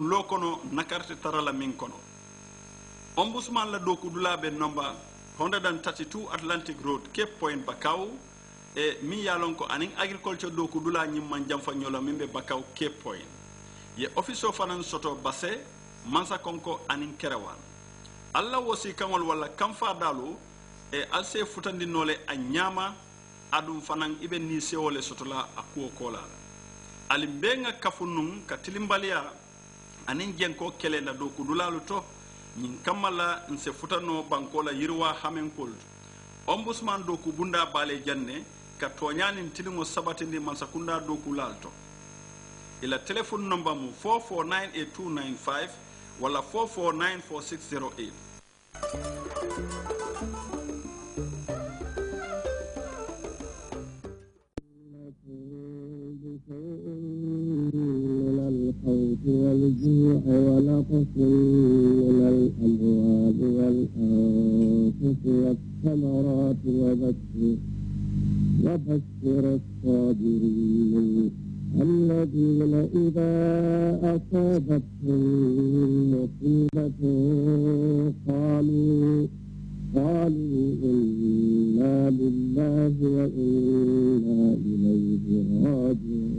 lokono nakarte tarala min kono ombudsman la doku dulabe number 132 Atlantic Road Cape Point Bakaw e mi yalon ko anin agriculture doku dula nyimman jamfa nyola mimbe Bakaw Cape Point ye office of fanan soto basse mansa konko anin kerewan alla wosi kangol wala kamfa dalu e alse futandi nole a nyama adum fanan ibe ni sewole sotola akuo kola alimbenga kafunun katilimbalia anin jenko kele na doku dulalu to nyin kamala nse futano bankola yirwa hamenkol ombudsman doku bunda bale janne ka toñanin tilingo sabatindi mansakunda doku lalto ila telephone number mu 4498295 wala 4494608 والجوع ونقص من الأموال والأنفس والثمرات وبشر الصابرين الذين إذا أصابتهم مصيبة قالوا إنا لله وإنا إليه راجعون.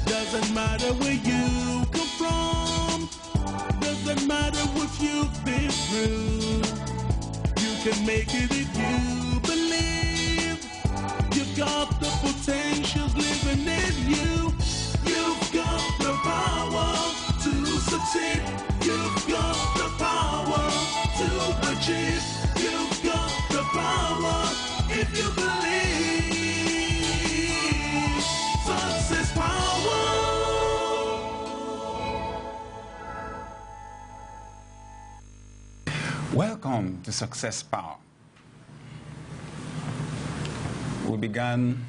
Doesn't matter where you come from, doesn't matter what you've been through, you can make it if you believe. You've got the potentials living in you. You've got the power to succeed. You've got the power to achieve. You've got the power if you believe. Success power. Welcome to Success Power. We began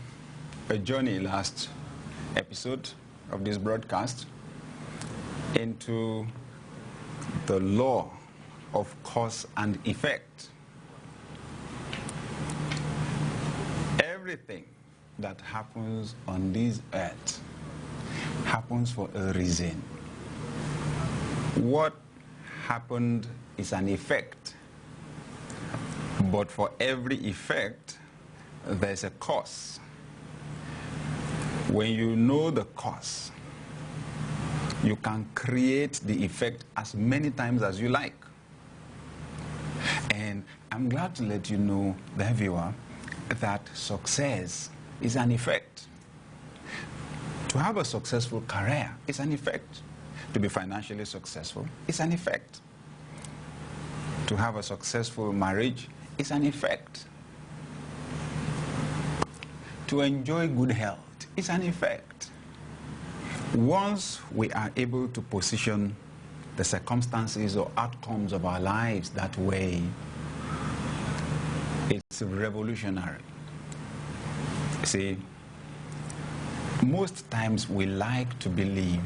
a journey last episode of this broadcast into the law of cause and effect. Everything that happens on this earth happens for a reason. What happened is an effect, but for every effect there's a cause. When you know the cause, you can create the effect as many times as you like. And I'm glad to let you know, the viewer, that success is an effect. To have a successful career is an effect. To be financially successful is an effect. To have a successful marriage is an effect. To enjoy good health is an effect. Once we are able to position the circumstances or outcomes of our lives that way, it's revolutionary. See, most times we like to believe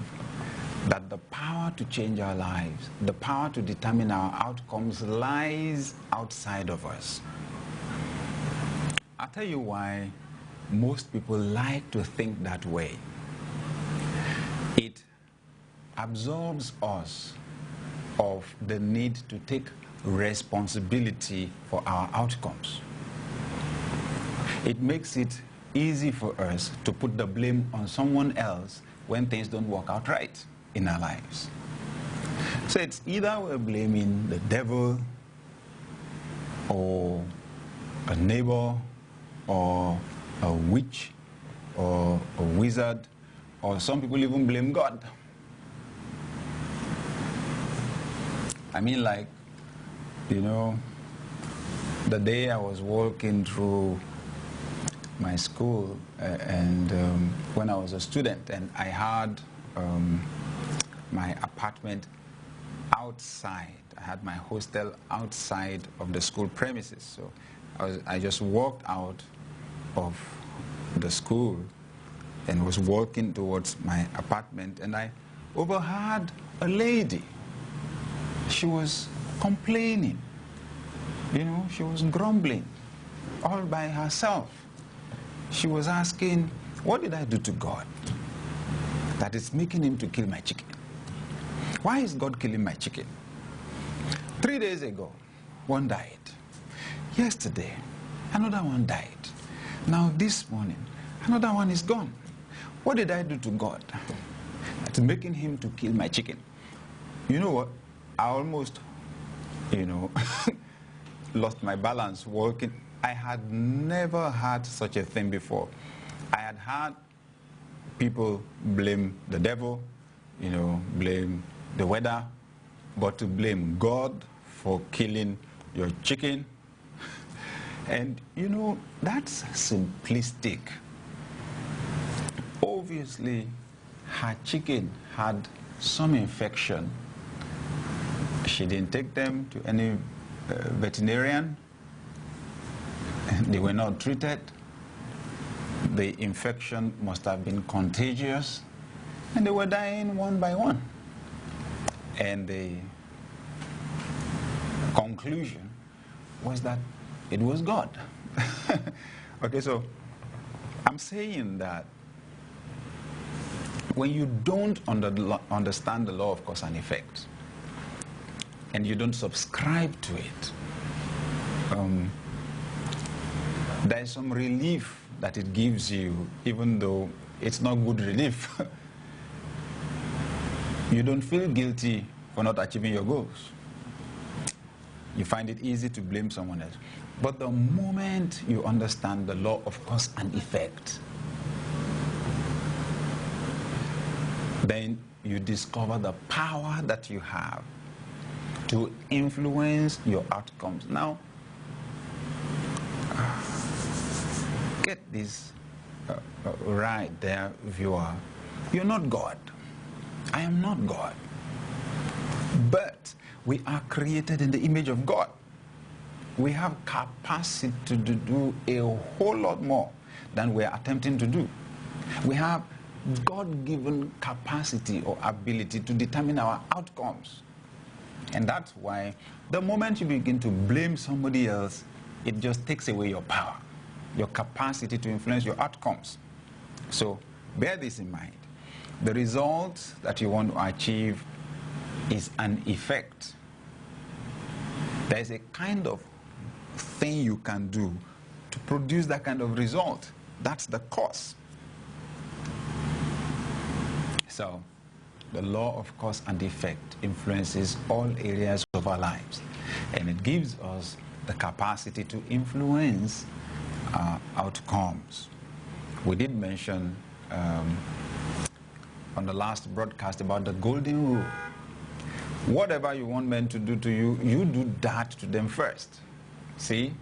that the power to change our lives, the power to determine our outcomes lies outside of us. I'll tell you why most people like to think that way. It absolves us of the need to take responsibility for our outcomes. It makes it easy for us to put the blame on someone else when things don't work out right in our lives. So it's either we're blaming the devil, or a neighbor, or a witch, or a wizard, or some people even blame God. I mean, like, you know, the day I was walking through my school and when I was a student, and I had my apartment outside. I had my hostel outside of the school premises. So I just walked out of the school and was walking towards my apartment, and I overheard a lady. She was complaining, you know, she was grumbling all by herself. She was asking, what did I do to God that is making him to kill my chicken? Why is God killing my chicken? 3 days ago, one died. Yesterday, another one died. Now this morning, another one is gone. What did I do to God that's making him to kill my chicken? You know what? I almost, you know, lost my balance walking. I had never had such a thing before. I had had people blame the devil, you know, blame the weather, but to blame God for killing your chicken. And, you know, that's simplistic. Obviously, her chicken had some infection. She didn't take them to any veterinarian. They were not treated. The infection must have been contagious, and they were dying one by one. And the conclusion was that it was God. Okay, so I'm saying that when you don't understand the law of cause and effect, and you don't subscribe to it, there is some relief that it gives you, even though it's not good relief. You don't feel guilty for not achieving your goals. You find it easy to blame someone else. But the moment you understand the law of cause and effect, then you discover the power that you have to influence your outcomes. Now, get this right there, viewer. You're not God. I am not God. But we are created in the image of God. We have capacity to do a whole lot more than we're attempting to do. We have God-given capacity or ability to determine our outcomes. And that's why the moment you begin to blame somebody else, it just takes away your power, your capacity to influence your outcomes. So bear this in mind. The result that you want to achieve is an effect. There is a kind of thing you can do to produce that kind of result. That's the cause. So the law of cause and effect influences all areas of our lives, and it gives us the capacity to influence outcomes. We did mention on the last broadcast about the golden rule. Whatever you want men to do to you, you do that to them first. See,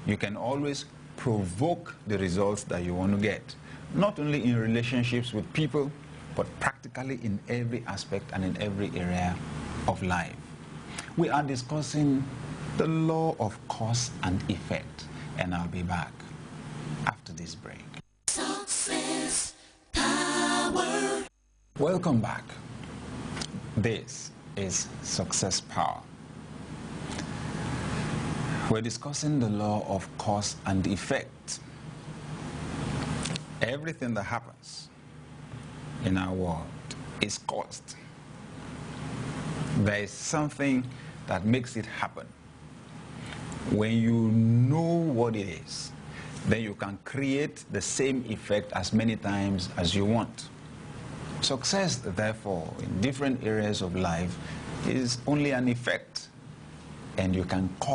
you can always provoke the results that you want to get, not only in relationships with people, but practically in every aspect and in every area of life. We are discussing the law of cause and effect, and I'll be back after this break. Success Power. Welcome back. This is Success Power. We're discussing the law of cause and effect. Everything that happens in our world is caused. There is something that makes it happen. When you know what it is, then you can create the same effect as many times as you want. Success, therefore, in different areas of life is only an effect, and you can cause